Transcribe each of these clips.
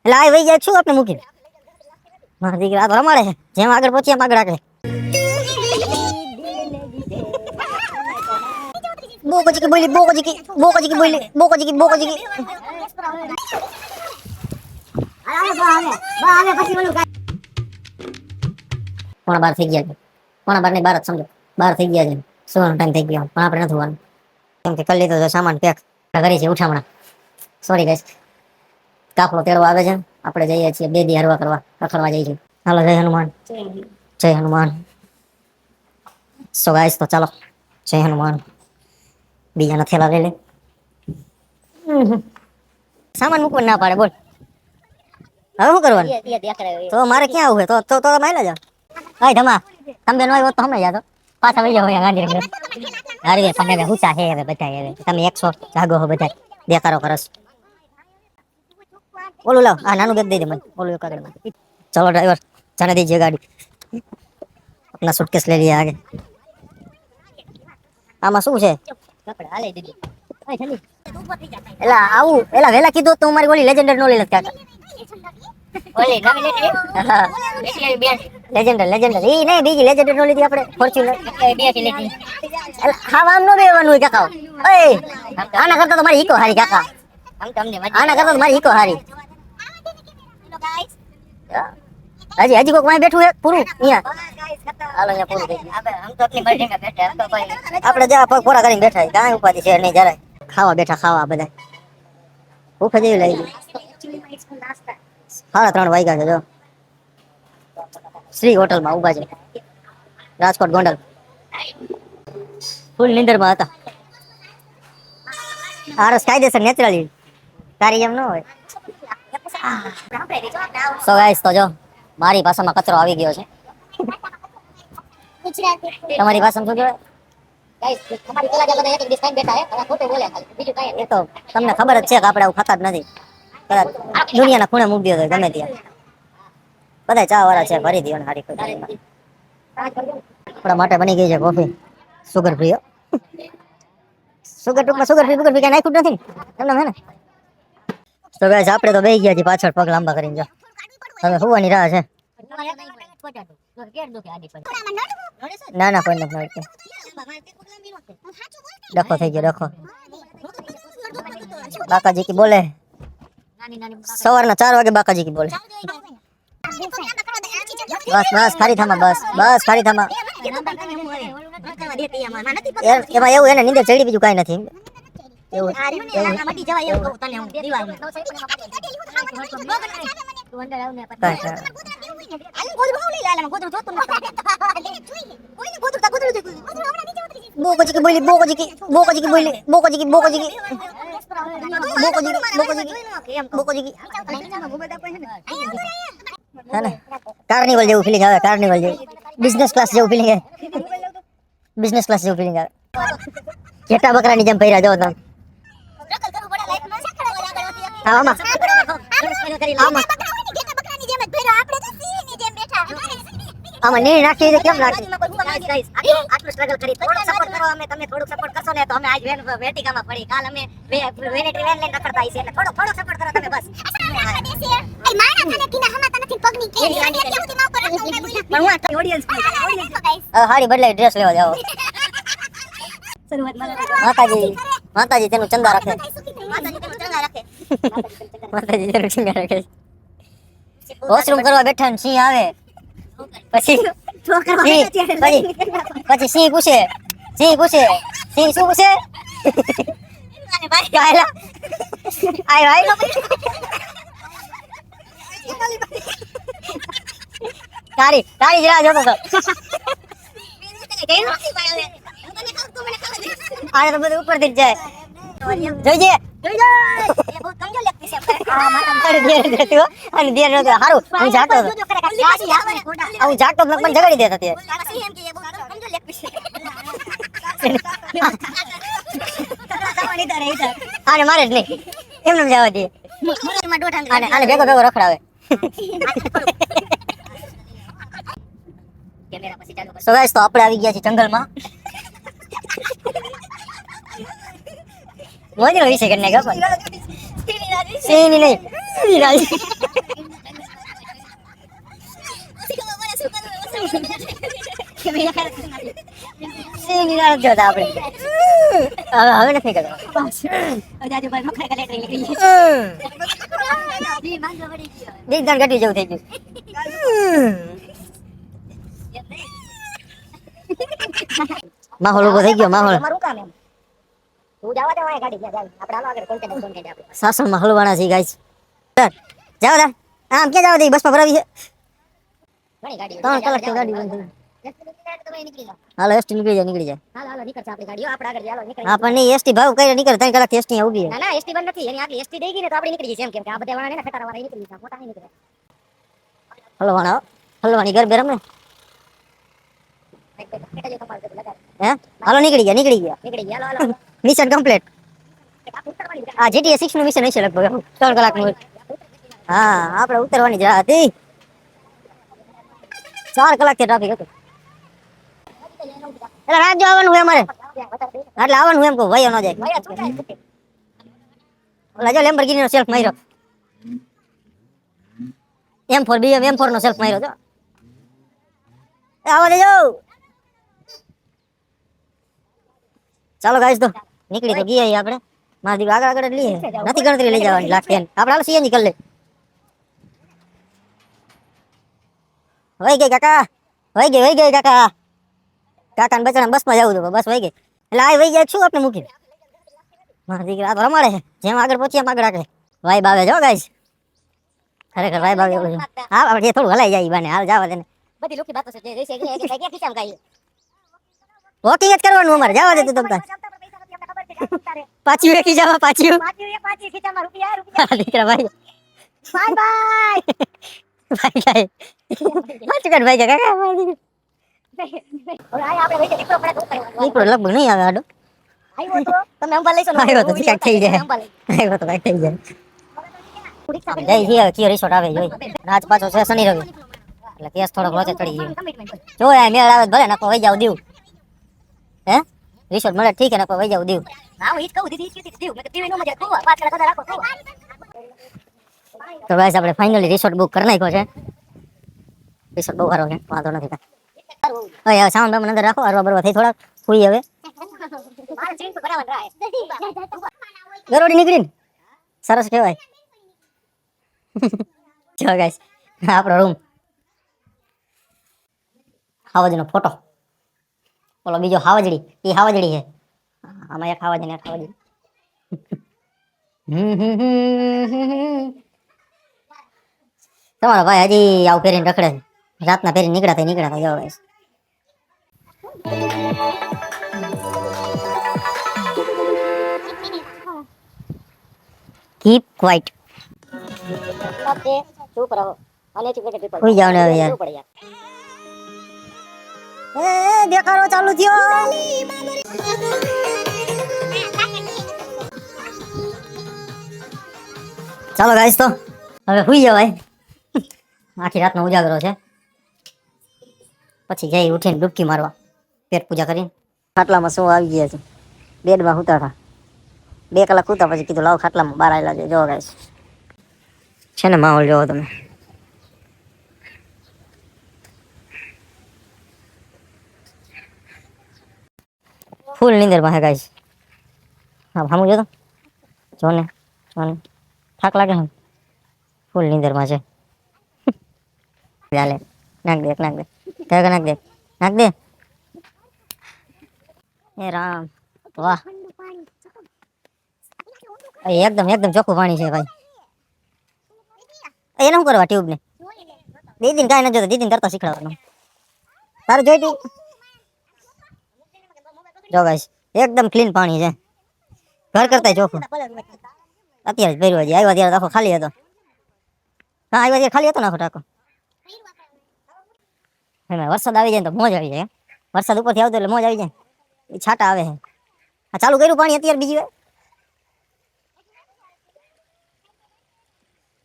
એટલે આ વહી જાય શું આપણે મૂકી મારા દીકરા તો રમાડે છે જેમ આગળ પહોંચી એમ આગળ આગળ બોકોજી કી બોલી બોકોજી કી બોલી બોકોજી કી આવે પછી બોલું પોણા 12 થઈ ગયા છે પોણા 12 ને 12 જ સમજો 12 થઈ ગયા છે સુવાનો ટાઈમ થઈ ગયો પણ આપણે નથી હોવાનું કેમ કે કરી લીધો જો સામાન પેક કરી છે ઉઠામણા સોરી ગાઈસ કાફલો તેડવા આવે છે આપણે જઈએ છીએ બે દી હરવા કરવા રખડવા જઈએ છીએ હાલો જય હનુમાન જય હનુમાન સો ગાઈસ તો ચાલો જય હનુમાન બીજાના થેલા લઈ લે સામાન મૂકવા ના પાડે બોલ હવે શું કરવાનું તો મારે ક્યાં આવું તો તો તમે આયલા જાવ હાય ધમા તમે નો આવ્યો તો અમે જાતો પાછા વઈ જાવ ગાંધી નગર હારી પણ હવે ઊંચા હે હવે બધાય હવે તમે 100 જાગો હો બધાય દેખારો કરસ ઓલું લાવ આ નાનું બેગ દઈ દે મને ઓલું કાગળ માં ચલો ડ્રાઈવર જાને દીजिए ગાડી अपना सूटकेस ले लिया आगे આમાં શું છે કપડા હાલે દીદી ઓય ઠંડી એલા આવું એલા વેલા કીધું તો મારી ગોલી લેજેન્ડર નો લઈ લેત કાકા ઓલી નવી લેતી હા એટલે બે લેજેન્ડર ઈ નહીં બીજી લેજેન્ડર નો લીધી આપણે ફોર્ચ્યુનર બે થી લેતી એલા ખાવા આમ નો બેવાનું કાકા ઓય આના કરતા તો મારી ઈકો હારી કાકા આના કરતા તો મારી ઈકો હારી હજી કોક વાય બેઠું હે પૂરું અહીંયા હાલો અહીંયા પૂરું થઈ ગયું હમ તો अपनी मर्जी में बैठे हम तो कोई આપણે જા પગ પોરા કરીને બેઠા કાંઈ ઉપાધિ છે નહીં જરાય ખાવા બેઠા ખાવા બધા ભૂખ જેવી લાગી 3:30 વાગ્યા છે જો શ્રી હોટલમાં ઊભા છે રાજકોટ ગોંડલ ફૂલ નીંદરમાં હતા આરસ કાયદેસર નેચરલી તારી એમ ન હોય સો ગાઈસ તો જો મારી ભાષામાં કચરો આવી ગયો છે તમારી ભાષામાં શું કહેવાય ગાઈસ તમારી પેલા જે બધા એક ડિસ્કાઉન્ટ બેઠા હે અને ખોટું બોલે ખાલી બીજું કાંઈ એ તો તમને ખબર જ છે કે આપણે આવું ખાતા જ નથી કદાચ દુનિયાના ખૂણે મૂકી દો ગમે ત્યાં બધા ચા વાળા છે ભરી દો ને હારી કોઈ આપણા માટે બની ગઈ છે કોફી સુગર ફ્રી સુગર ટૂંકમાં સુગર ફ્રી કઈ નાખ્યું નથી તમને હે ને તો ગાઈસ આપણે તો બેહી ગયા છીએ પાછળ પગ લાંબા કરીને જો હવે હોવાની રાહ છે ના ના કોઈ નથી ડખો થઈ ગયો ડખો બાકાજી કી બોલે સવારના 4 વાગે બાકાજી કી બોલે બસ બસ ખારી થામા બસ ખારી થામા એમાં એવું એને નીંદર ચડી બીજું કાંઈ નથી એવું મટી જવાય એવું કહું તને હું દીવાલમાં તું અંદર આવ ને પછી ગોદરું લઈ લાલા ગોદરું જોતું નથી કોઈને ગોદરું બોકોજી કી બોલી બોકોજી કી બોલી બોકોજી કી હે કાર્નિવલ જેવું ફીલિંગ આવે કાર્નિવલ જેવું બિઝનેસ ક્લાસ જેવું ફીલિંગ આવે બિઝનેસ ક્લાસ જેવું ફીલિંગ આવે ઘેટા બકરાની જેમ પહેર્યા જાવ તમે આમાં આમાં ની નાખી દે કેમ નાખી આટલું સ્ટ્રગલ કરી થોડું સપોર્ટ કરો અમે તમે થોડું સપોર્ટ કરશો ને તો અમે આજ વેટિકામાં પડી કાલ અમે વેનેટી વેન લઈને રખડતા આઈ છે એટલે થોડો સપોર્ટ કરો તમે બસ મારા ખાને તીના હમા તને પગની કે કેવું તી ઉપર રખો પણ હું ઓડિયન્સ હારી બદલાઈ ડ્રેસ લેવા જાવ માતાજી તેનું ચંદા રાખે માતાજી તેનું ચંદા રાખે વોશરૂમ કરવા બેઠા ને સિંહ આવે પછી સિંહ પૂછે સિંહ શું પૂછે તારી જરા જોતો તો આને તો બધું ઉપર થી જાય જોઈજે બહુ કમજોર લાગતી છે માથા પર ધ્યાન દેતો અને ધ્યાન નતો હારું હું જાતો હું જાતો મને જગાડી દેતા તે પછી એમ કે બહુ કમજોર લાગતી છે આને મારે જ નહીં એમને જવા દે આને ભેગો રખડાવે સો ગાઈસ તો આપણે આવી ગયા છીએ જંગલમાં મોજનો વિશે કરીને ગયો સિંહની નહીં નિહાળ જ જોતા આપણે હવે નથી કરતા દીકદાન ઘટી જવું થઈ ગયું માહોલ ઉભો થઈ ગયો માહોલ સાસણ માં હલવાના છે ગાઈસ જાવ દા આમ ક્યાં જાવ દે બસ માં ભરાવી છે 3 કલાક તો ગાડી બંધ થઈ હાલો એસટી નીકળી જાય હા પણ નહીં એસટી ભાવ કઈ નીકળે 3 કલાક એસટી ઉભી ના ના એસટી બંધ નથી એની આગળ એસટી દઈ ગઈ ને તો આપણે નીકળી જઈએ કેમ કે આ બધા વાળા ને ખટારા વાળા નીકળી ગયા મોટા નહીં નીકળે હલવાના હલવાની ગરબે રમે હે હાલો નીકળી ગયા હાલો મિશન કમ્પ્લીટ આ જીટીએ 6 નું મિશન હશે લગભગ 3 કલાક નું હા આપણે ઉતરવાની જ હતી 4 કલાક થી ટ્રાફિક હતું એટલે રાત જો આવવાનું હોય અમારે એટલે આવવાનું એમ કહું ભાઈઓ ન જાય ઓલા જો લેમ્બોર્ગિની નો સેલ્ફ માર્યો M4 BM M4 નો સેલ્ફ માર્યો જો આવો દેજો ચાલો ગાઈસ તો નીકળી તો ગયા આપણે મારા દીકરા આગળ જ લઈએ નથી ગણતરી લઈ જવાની લાગતી આપણે હાલ સીએનજી કરી લે વઈ ગઈ કાકા વઈ ગઈ કાકા કાકાને બચારા બસ માં જવું તો બસ વઈ ગઈ એટલે આ વઈ જાય શું આપણે મૂકી મારા દીકરા આ તો રમાડે છે જેમ આગળ પહોંચી એમ આગળ આગળ વાઈબ આવે જો ગાઈસ ખરેખર વાઈબ આવે એવું હા આપણે થોડું હલાઈ જાય બાને હાલ જાવા દે ને બધી લોકી વાતો છે જે છે કે ક્યાં ખીચામ કાઈ વોકિંગ જ કરવાનું અમારે જવા દે તું તમતા પાછી વેકી જવા પાછી ખીચામાં રૂપિયા દીકરા ભાઈ બાય બાય ભાઈ કાઈ ભાઈ કાકા લગભગ નહીં આવે આડો તમે અંબા લઈશો આવ્યો તો ક્યાંક થઈ જાય આવ્યો તો ક્યાંક થઈ જાય જઈ કયો રિસોર્ટ આવે જોઈ રાત પાછો છે શનિ રવિ એટલે કેસ થોડોક લોચે ચડી ગયો જો આ મેળ આવે ભલે નકો વઈ જાવ દીવ હે રિસોર્ટ મળે ઠીક હે નકો વઈ જાવ દીવ હા હું ઈ કહું દીદી ઈ દીવ મે દીવ નો મજા ખોવા 5 કલાક રાખો તો ગાઈસ આપણે ફાઇનલી રિસોર્ટ બુક કરી નાખ્યો છે રિસોર્ટ બહુ સારો છે વાંધો નથી કાંઈ હવે સાઉન્ડ બાઉન્ડ અંદર રાખો હરવા બરવા થઈ થોડાક સુઈ હવે ગરોડી નીકળીને સરસ કહેવાય જો ગાઈસ આપણો રૂમ હાવજનો ફોટો ઓલો બીજો હાવજડી એ હાવજડી છે આમાં એક હાવજ ને એક હાવજડી તમારો ભાઈ હજી આવું પહેરીને રખડે રાતના પહેરીને નીકળ્યા જો ગાઈસ keep quiet ओके चुप रहो अनएजुकेटेड पीपल कोई जाओ ना यार ए देखारो चालू थयो ચાલો ગાઈસ તો હવે હુઈ જવાય આખી રાતનો ઉજાગરો છે પછી જઈ ઉઠીને ડૂબકી મારવા પેટ પૂજા કરીને ખાટલામાં શું આવી ગયા છે બેડમાં હુતા હતા 2 કલાક હુતા પછી કીધું લાવ ખાટલામાં બહાર આવેલા છે જો ગાઈસ છે ને માહોલ જોવો તમે ફૂલ નીંદરમાં હે ગાઈસ હા સામું જો તો જોને થાક લાગે છે ફૂલ નીંદરમાં છે ચાલે નાખ દે નાખ દે એ રામ વાહ એકદમ ચોખ્ખું પાણી છે ભાઈ એને શું કરવા ટ્યુબ ને દીદીને કાંઈ ન જોતો દીદીને કરતા શીખડાવવાનું તારે જોઈ તું જો ગાઈસ એકદમ ક્લીન પાણી છે ઘર કરતા ચોખ્ખું અત્યારે જ ભર્યું હજી આવ્યા ત્યારે આખો ખાલી હતો હા આવ્યા ત્યારે ખાલી હતો ને આખો ટાંકો વરસાદ આવી જાય તો મોજ આવી જાય વરસાદ ઉપરથી આવતો એટલે મોજ આવી જાય એ છાટા આવે છે આ ચાલુ કર્યું પાણી અત્યારે બીજી વાર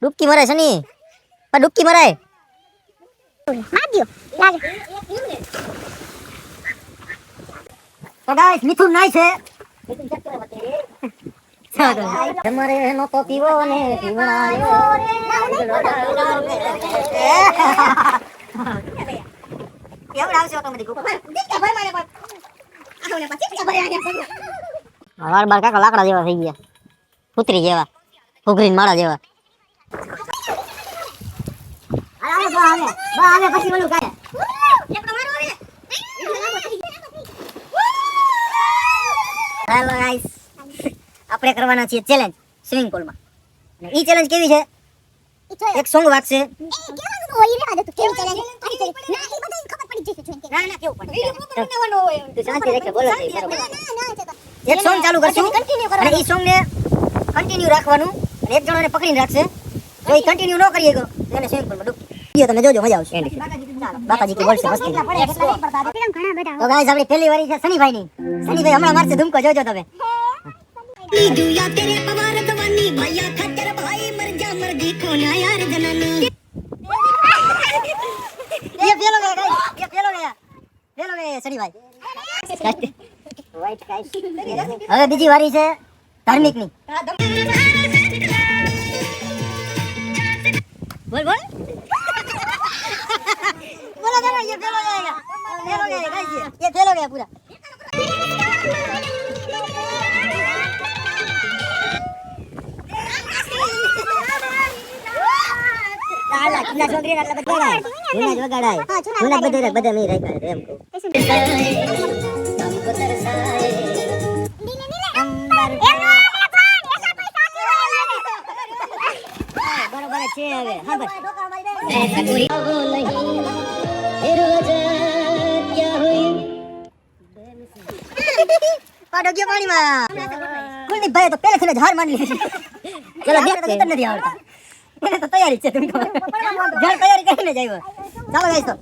ડૂબકી મરાય સની પણ ડૂબકી મરાય તો ગાઈસ મિથુન નાય છે તમારે નો તો પીવો ને પીવણાયો કેવડ આવશે ઓટોમેટિક ઉપર ભાઈ મારે વાર બાર કાકા લાકડા જેવા થઈ ગયા, પુત્રી જેવા, ઉઘરીને માળા જેવા. પછી ઓલું કાય હેલો ગાઈસ, આપણે કરવાના છીએ ચેલેન્જ સ્વિમિંગ પુલમાં. અને ઈ ચેલેન્જ કેવી છે? એક સોંગ વાગશે. એક સોંગ ચાલુ કરશું અને ઈ સોંગ ને કન્ટિન્યુ રાખવાનું અને એક જણોને પકડીને રાખશે. જો ઈ કન્ટિન્યુ ન કરીએ તો એને સ્વિમિંગ પુલમાં ડૂબકી. તમે જોજો, મજા આવશે. બાપાજી કી બોલશે મસ્તી. તો ગાઈસ, આપણી પહેલી વારી છે સનીભાઈની. સનીભાઈ હમણાં મારશે ધુમકો, જોજો તમે. ये फेल हो गया गाइस, ये फेल हो गया सनी भाई. White guys. હવે બીજી વારી છે ધાર્મિકની. बोल बोल. बोलो बोलो, ये फेल हो जाएगा. फेल हो गया गाइस, ये फेल हो गया पूरा. આલા કિના છોકરી આટલા બગાડાય, જૂના જ વગાડાય, જૂના બધા નહીં રાખ્યા એમ કહું. हमको तरसाए બરોબર છે હવે. હા બસ ऐसा कोई वो नहीं फिर वजह क्या हुई. પાડો ગયો પાણીમાં. કુલદીપ ભાઈ તો પહેલેથી જ હાર માની લીધી. ચલો બે તો નથી આવડતા. એને તો તૈયારી છે, તમે જળ તૈયારી કરીને જ આવ્યો. ચાલો ગાઈસ, તો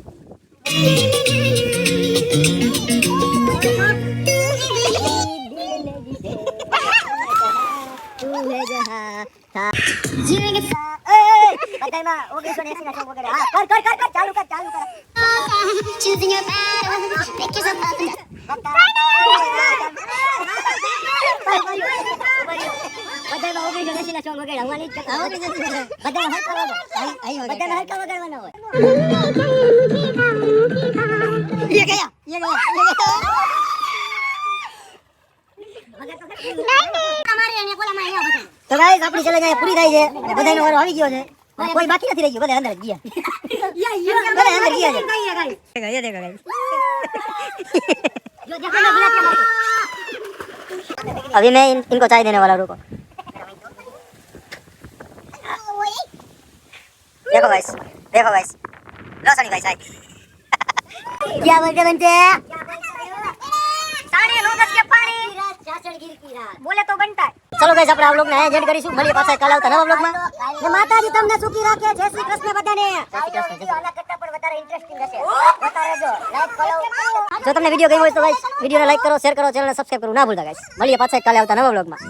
તો ગાઈસ, આપણી ચેલેન્જ પૂરી થાય છે. બધાનો વારો આવી ગયો છે. કોઈ બાકી નથી રહી ગયું, બધા અંદર જ ગયા. બધા અંદર ગયા છે. ये देखो गाइस, अभी मैं इनको चाय देने वाला, रुको. देखो गाइस, देखो गाइस, लो सनी भाई चाय. क्या बोलते बनते हैं? 9:30 के पानी बोले तो बनता है. चलो गाइस, આપણે આ વ્લોગ ને એન્ડ કરીશું. મળીએ પાછા કાલે આવતા નવા વ્લોગમાં. ને માતાજી તમને સુખી રાખે. જય શ્રી કૃષ્ણ બધાને. જય શ્રી કૃષ્ણ. આના કરતા પણ વધારે ઇન્ટરેસ્ટિંગ હશે. જોતા રહેજો, લાઈક કરો. જો તમને વિડિયો ગમ્યો હોય તો ગાઈસ વિડિયોને લાઈક કરો, શેર કરો, ચેનલને સબસ્ક્રાઇબ કરવું ના ભૂલતા ગાઈસ. મળીએ પાછા કાલે આવતા નવા વ્લોગમાં.